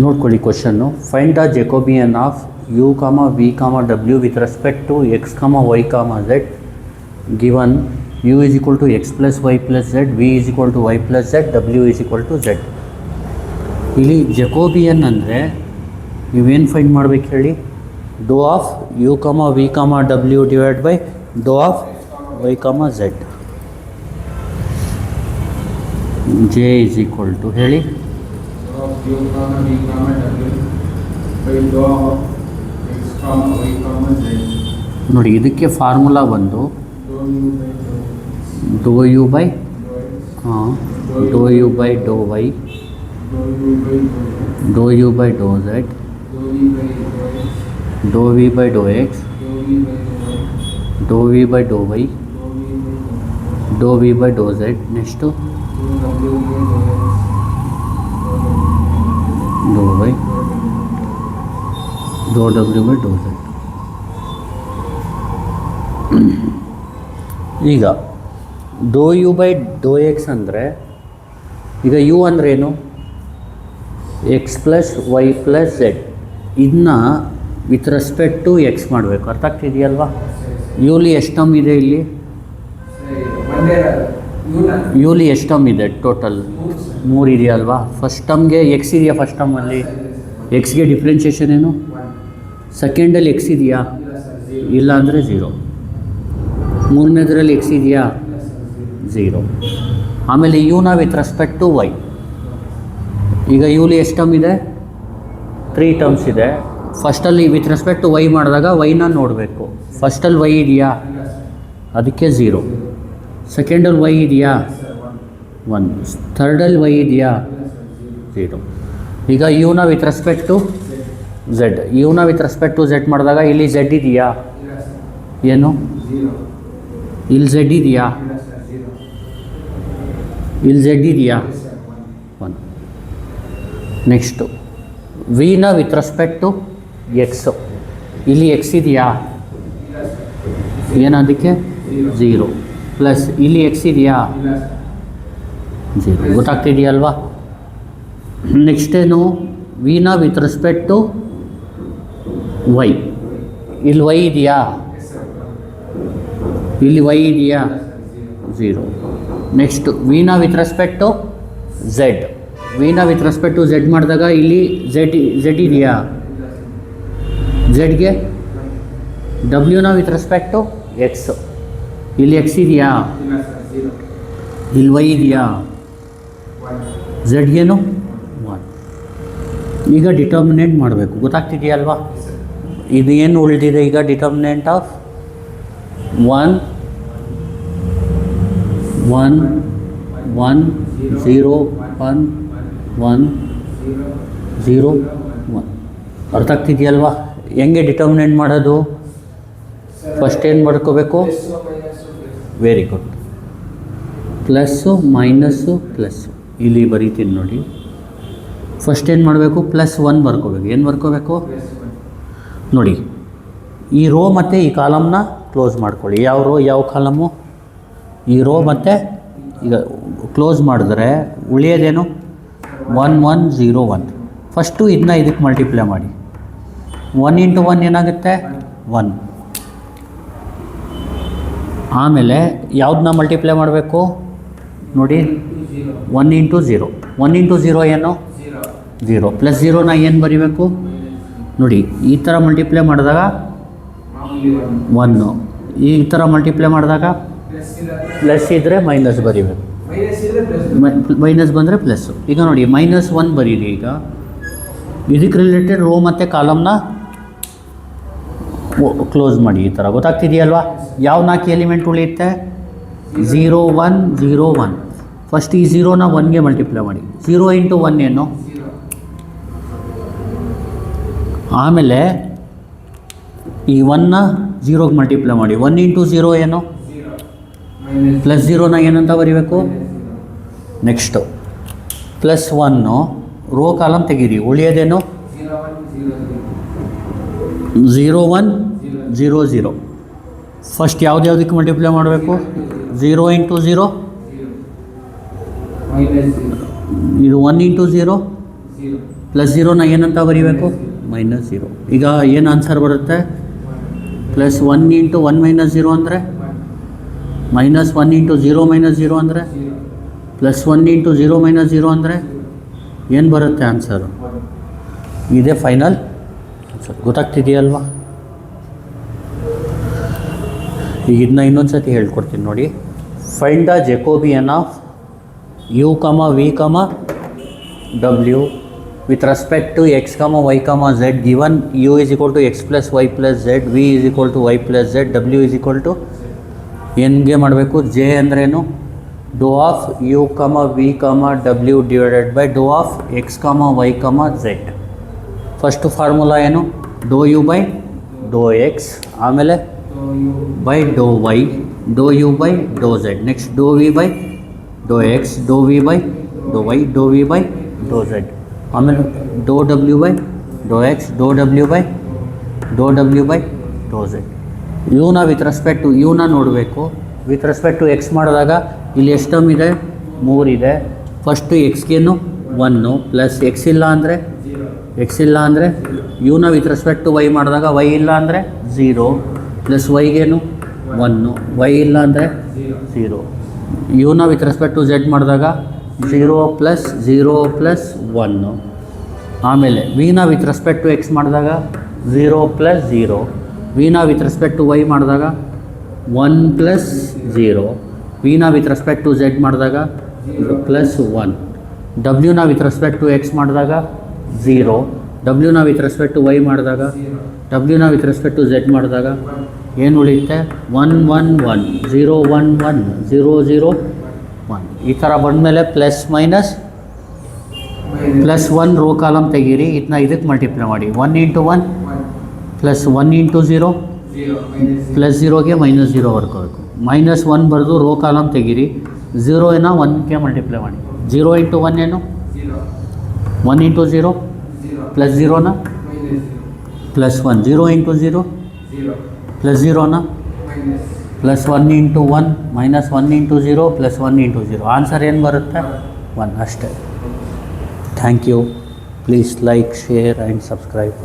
ನೋಡ್ಕೊಳ್ಳಿ question. Find the Jacobian of you ಕಾಮ V ಕಾಮ W with respect to X ಕಾಮ ವೈ ಕಾಮ Z given you is equal to X plus y plus Z, V is equal to Y plus Z, W is equal to Z. ಇಲ್ಲಿ ಜೆಕೋಬಿಯನ್ ಅಂದರೆ ನೀವೇನು find ಮಾಡ್ಬೇಕು ಹೇಳಿ? ಡೋ of you ಕಾಮ V ಕಾಮ W divide by Dow of Y ಕಾಮ Z. J is equal to ಹೇಳಿ ನೋಡಿ, ಇದಕ್ಕೆ ಫಾರ್ಮುಲಾ ಬಂದು doe u by doe u by doe y, doe u by doe z, doe v by doe x, doe v by doe y, doe v by doe z. Next doe y, doe ಡಬ್ಲ್ಯೂ by doe z. ಈಗ doe u by doe x ಅಂದರೆ, ಈಗ u ಅಂದ್ರೇನು? X plus y plus z. ಇದನ್ನ with respect to x ಮಾಡಬೇಕು. ಅರ್ಥ ಆಗ್ತಿದೆಯಲ್ವಾ? ಯೂಲಿ ಎಷ್ಟು term ಇದೆ ಇಲ್ಲಿ? ಯೂಲಿ ಎಷ್ಟು ಟರ್ಮ್ ಇದೆ ಟೋಟಲ್? 3 ಇದೆಯಲ್ವಾ? ಫಸ್ಟ್ ಟರ್ಮ್ಗೆ ಎಕ್ಸ್ ಇದೆಯಾ? ಫಸ್ಟ್ ಟರ್ಮಲ್ಲಿ ಎಕ್ಸ್ಗೆ ಡಿಫ್ರೆನ್ಷಿಯೇಷನ್ ಏನು? ಸೆಕೆಂಡಲ್ಲಿ ಎಕ್ಸ್ ಇದೆಯಾ? ಇಲ್ಲ ಅಂದರೆ 0. ಮೂರನೇದರಲ್ಲಿ ಎಕ್ಸ್ ಇದೆಯಾ? 0. ಆಮೇಲೆ ಯುನ ವಿತ್ ರೆಸ್ಪೆಕ್ಟ್ ಟು ವೈ. ಈಗ ಯೂಲಿ ಎಷ್ಟು ಟರ್ಮ್ ಇದೆ? 3 ಟರ್ಮ್ಸ್ ಇದೆ. ಫಸ್ಟಲ್ಲಿ ವಿತ್ ರೆಸ್ಪೆಕ್ಟ್ ಟು ವೈ ಮಾಡಿದಾಗ ವೈನ ನೋಡಬೇಕು. ಫಸ್ಟಲ್ಲಿ ವೈ ಇದೆಯಾ? ಅದಕ್ಕೆ 0. ಸೆಕೆಂಡಲ್ಲಿ ವೈ ಇದೆಯಾ? 1. ಥರ್ಡಲ್ಲಿ ವೈ ಇದೆಯಾ? 0. ಈಗ ಯುನ ವಿತ್ ರೆಸ್ಪೆಕ್ಟ್ ಟು ಝೆಡ್, ಯುನ ವಿತ್ ರೆಸ್ಪೆಕ್ಟ್ ಟು ಝೆಡ್ ಮಾಡಿದಾಗ ಇಲ್ಲಿ ಝೆಡ್ ಇದೆಯಾ? ಏನು? ಇಲ್ಲಿ ಝೆಡ್ ಇದೆಯಾ? ಇಲ್ಲಿ ಝೆಡ್ ಇದೆಯಾ? 1. ನೆಕ್ಸ್ಟು ವಿನ ವಿತ್ ರೆಸ್ಪೆಕ್ಟ್ ಟು ಎಕ್ಸು, ಇಲ್ಲಿ ಎಕ್ಸ್ ಇದೆಯಾ? ಏನದಕ್ಕೆ? 0. ಪ್ಲಸ್ ಇಲ್ಲಿ ಎಕ್ಸ್ ಇದೆಯಾ? 0. ಗೊತ್ತಾಗ್ತಿದೆಯಲ್ವಾ? ನೆಕ್ಸ್ಟೇನು? ವಿನ ವಿತ್ ರೆಸ್ಪೆಕ್ಟ್ ಟು ವೈ, ಇಲ್ಲಿ ವೈ ಇದೆಯಾ? ಇಲ್ಲಿ ವೈ ಇದೆಯಾ? 0. ನೆಕ್ಸ್ಟು ವಿನ ವಿತ್ ರೆಸ್ಪೆಕ್ಟ್ ಟು ಝೆಡ್, ವಿನ ವಿತ್ ರೆಸ್ಪೆಕ್ಟ್ ಟು ಝೆಡ್ ಮಾಡಿದಾಗ ಇಲ್ಲಿ ಝೆಡ್ ಇದೆಯಾ? ಝೆಡ್ಗೆ ಡಬ್ಲ್ಯೂನ ವಿತ್ ರೆಸ್ಪೆಕ್ಟ್ ಟು ಎಕ್ಸ್, ಇಲ್ಲಿ ಎಕ್ಸ್ ಇದೆಯಾ? ಇಲ್ಲಿ ವೈ ಇದೆಯಾ? ಝೆಡ್ಗೇನು? 1. ಈಗ ಡಿಟರ್ಮಿನೆಂಟ್ ಮಾಡಬೇಕು. ಗೊತ್ತಾಗ್ತಿದೆಯಲ್ವಾ? ಇದು ಏನು ಉಳಿದಿದೆ ಈಗ? Determinant of 1 1 1 0 1 1 0 1. ಅರ್ಥ ಆಗ್ತಿದೆಯಲ್ವಾ? ಹೆಂಗೆ ಡಿಟರ್ಮಿನೆಂಟ್ ಮಾಡೋದು? ಫಸ್ಟ್ ಏನು ಮಾಡ್ಕೋಬೇಕು? Very good. Plus minus plus ಇಲ್ಲಿ ಬರೀತೀನಿ ನೋಡಿ. ಫಸ್ಟ್ ಏನು ಮಾಡಬೇಕು? +1 ಬರ್ಕೋಬೇಕು. ಏನು ಬರ್ಕೋಬೇಕು ನೋಡಿ? ಈ ರೋ ಮತ್ತು ಈ ಕಾಲಮ್ನ ಕ್ಲೋಸ್ ಮಾಡ್ಕೊಳ್ಳಿ. ಯಾವ ರೋ ಯಾವ ಕಾಲಮು? ಈ ರೋ ಮತ್ತು ಈಗ ಕ್ಲೋಸ್ ಮಾಡಿದ್ರೆ ಉಳಿಯೋದೇನು? 1 1 0 1. ಫಸ್ಟು ಇದನ್ನ ಇದಕ್ಕೆ ಮಲ್ಟಿಪ್ಲೈ ಮಾಡಿ. 1 × 1 ಏನಾಗುತ್ತೆ? 1. ಆಮೇಲೆ ಯಾವುದನ್ನ ಮಲ್ಟಿಪ್ಲೈ ಮಾಡಬೇಕು ನೋಡಿ? 1 × 0. 1 × 0 ಏನು? 0. ಪ್ಲಸ್ 0ನ ಏನು ಬರೀಬೇಕು ನೋಡಿ? ಈ ಥರ ಮಲ್ಟಿಪ್ಲೈ ಮಾಡಿದಾಗ 1, ಈ ಥರ ಮಲ್ಟಿಪ್ಲೈ ಮಾಡಿದಾಗ ಪ್ಲಸ್ ಇದ್ದರೆ ಮೈನಸ್ ಬರೀಬೇಕು, ಮೈನಸ್ ಬಂದರೆ ಪ್ಲಸ್ಸು. ಈಗ ನೋಡಿ -1 ಬರೀರಿ. ಈಗ ಇದಕ್ಕೆ ರಿಲೇಟೆಡ್ ರೋ ಮತ್ತು ಕಾಲಮ್ನ ಕ್ಲೋಸ್ ಮಾಡಿ. ಈ ಥರ ಗೊತ್ತಾಗ್ತಿದೆಯಲ್ವಾ? ಯಾವ 4 ಎಲಿಮೆಂಟ್ ಉಳಿಯುತ್ತೆ? 0 1 0 1. ಫಸ್ಟ್ ಈ 0ನ 1ಗೆ ಮಲ್ಟಿಪ್ಲೈ ಮಾಡಿ. 0 × 1 ಏನು? ಆಮೇಲೆ ಈ 1ನ 0ಗೆ ಮಲ್ಟಿಪ್ಲೈ ಮಾಡಿ. 1 × 0 ಏನು? ಪ್ಲಸ್ 0ನ ಏನಂತ ಬರೀಬೇಕು? ನೆಕ್ಸ್ಟು +1 ರೋ ಕಾಲಮ್ ತೆಗೀರಿ. ಉಳಿಯೋದೇನು? 0 1 0 0. ಫಸ್ಟ್ ಯಾವುದಕ್ಕೆ ಮಲ್ಟಿಪ್ಲೈ ಮಾಡಬೇಕು? 0 × 0 ಇದು 1 × 0 ಪ್ಲಸ್ ಝೀರೋನ ಏನಂತ ಬರೀಬೇಕು ಮೈನಸ್ ಝೀರೋ. ಈಗ ಏನು ಆನ್ಸರ್ ಬರುತ್ತೆ ಪ್ಲಸ್ 1 ಇಂಟು 1 ಮೈನಸ್ ಝೀರೋ ಅಂದರೆ ಮೈನಸ್ 1 ಇಂಟು 0 ಮೈನಸ್ ಝೀರೋ ಅಂದರೆ ಪ್ಲಸ್ 1 ಇಂಟು 0 ಮೈನಸ್ ಝೀರೋ ಅಂದರೆ ಏನು ಬರುತ್ತೆ ಆನ್ಸರು. ಇದೇ ಫೈನಲ್ ಆನ್ಸರ್. ಗೊತ್ತಾಗ್ತಿದೆಯಲ್ವಾ? ಈಗ ಇದನ್ನ ಇನ್ನೊಂದು ಸತಿ ಹೇಳ್ಕೊಡ್ತೀನಿ ನೋಡಿ. Find the Jacobian of u, v, w with respect to x, y, z given u is equal to x plus y plus z, v is equal to y plus z, w is equal to ಏನ್ಗೆ ಮಾಡಬೇಕು j ಅಂದ್ರೇನು ಡೋ of u, v, w divided by Dow of x, y, z. First formula ಏನು ಡೋ u by doe X, ಆಮೇಲೆ by doe y, doe u by doe Z, next Dow v by doe x, doe v by doe y, doe v by doe Z, ಆಮೇಲೆ ಡೋ ಡಬ್ಲ್ಯೂ by doe x, ಡೋ ಡಬ್ಲ್ಯೂ by doe Z. ಯುನ with respect to ಯುನ ನೋಡಬೇಕು. With respect to x ಮಾಡಿದಾಗ ಇಲ್ಲಿ ಎಷ್ಟು term ಇದೆ 3 ಇದೆ. ಫಸ್ಟು ಎಕ್ಸ್ಗೇನು 1 ಪ್ಲಸ್ ಎಕ್ಸ್ ಇಲ್ಲ ಅಂದರೆ ಯುನ ವಿತ್ ರೆಸ್ಪೆಕ್ಟ್ ಟು ವೈ ಮಾಡಿದಾಗ ವೈ ಇಲ್ಲ ಅಂದರೆ 0 ಪ್ಲಸ್ ವೈಗೇನು 1, ವೈ ಇಲ್ಲ ಅಂದರೆ 0. ಯುನ ವಿತ್ ರೆಸ್ಪೆಕ್ಟ್ ಟು ಝೆಡ್ ಮಾಡಿದಾಗ 0 ಪ್ಲಸ್ 1. ಆಮೇಲೆ ವಿನ ವಿತ್ ರೆಸ್ಪೆಕ್ಟ್ ಟು ಎಕ್ಸ್ ಮಾಡಿದಾಗ 0 ಪ್ಲಸ್ 0. ವಿನ ವಿತ್ ರೆಸ್ಪೆಕ್ಟ್ ಟು ವೈ ಮಾಡಿದಾಗ 1 ಪ್ಲಸ್ 0. ವಿನ ವಿತ್ ರೆಸ್ಪೆಕ್ಟ್ ಟು ಝೆಡ್ ಮಾಡಿದಾಗ ಪ್ಲಸ್ 1. ಡಬ್ಲ್ಯೂನ ವಿತ್ ರೆಸ್ಪೆಕ್ಟ್ ಟು ಎಕ್ಸ್ ಮಾಡಿದಾಗ 0. ಡಬ್ಲ್ಯೂನ ವಿತ್ ರೆಸ್ಪೆಕ್ಟ್ ಟು ವೈ ಮಾಡಿದಾಗ, ಡಬ್ಲ್ಯೂನ ವಿತ್ ರೆಸ್ಪೆಕ್ಟ್ ಟು ಝೆಡ್ ಮಾಡಿದಾಗ ಏನು ಉಳಿಯುತ್ತೆ 1 1 1 0 1 1 0 0 1. ಈ ಥರ ಬಂದಮೇಲೆ ಪ್ಲಸ್ 1 ರೋ ಕಾಲಮ್ ತೆಗೀರಿ. ಇದನ್ನ ಇದಕ್ಕೆ ಮಲ್ಟಿಪ್ಲೈ ಮಾಡಿ. 1 ಇಂಟು 1 ಪ್ಲಸ್ 1 ಇಂಟು 0 ಪ್ಲಸ್ 0ಗೆ ಮೈನಸ್ 0 ಬರ್ಕೋಬೇಕು. ಮೈನಸ್ 1 ಬರೆದು ರೋ ಕಾಲಮ್ ತೆಗೀರಿ. 0 ಏನೋ 1ಗೆ ಮಲ್ಟಿಪ್ಲೈ ಮಾಡಿ. 0 ಇಂಟು 1 ಏನು 1 ಇಂಟು 0 ಪ್ಲಸ್ 0ನ ಪ್ಲಸ್ 1. 0 ಇಂಟು 0 ಪ್ಲಸ್ 0ನ plus 1 into 1 minus 1 into 0 plus 1 into 0. Answer ಏನು ಬರುತ್ತೆ 1 ಅಷ್ಟೇ. Thank you. Please like, share and subscribe.